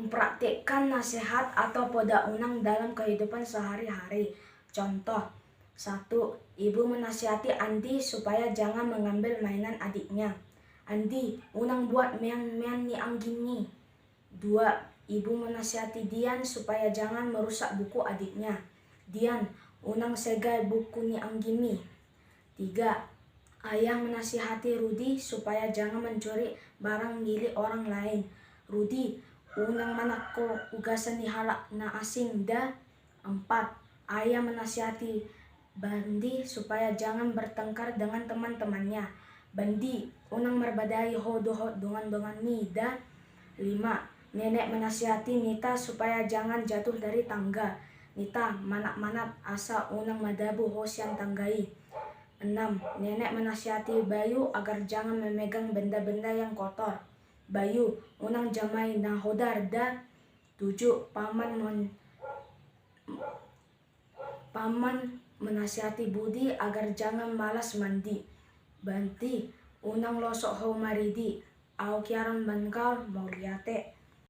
Mempraktikkan nasihat atau poda unang dalam kehidupan sehari-hari. Contoh, 1. Ibu menasihati Andi supaya jangan mengambil mainan adiknya. Andi, unang buat mean-mean ni Anggini. 2. Ibu menasihati Dian supaya jangan merusak buku adiknya. Dian, unang segai buku ni Anggini. 3. Ayah menasihati Rudi supaya jangan mencuri barang milik orang lain. Rudi, unang manako ugasan ni halak na asing da. 4. Ayah menasihati Bandi supaya jangan bertengkar dengan teman-temannya. Bandi, unang merbadai ho-doho dengan ni da. 5. Nenek menasihati Nita supaya jangan jatuh dari tangga. Nita, manap-manap asa unang madabu hosian tanggai. 6. Nenek menasihati Bayu agar jangan memegang benda-benda yang kotor. Bayu, unang jamai na hodar da. 7. Paman menasihati Budi agar jangan malas mandi. Banti, unang losok ho maridi. Au kiaran bangkal mau liate.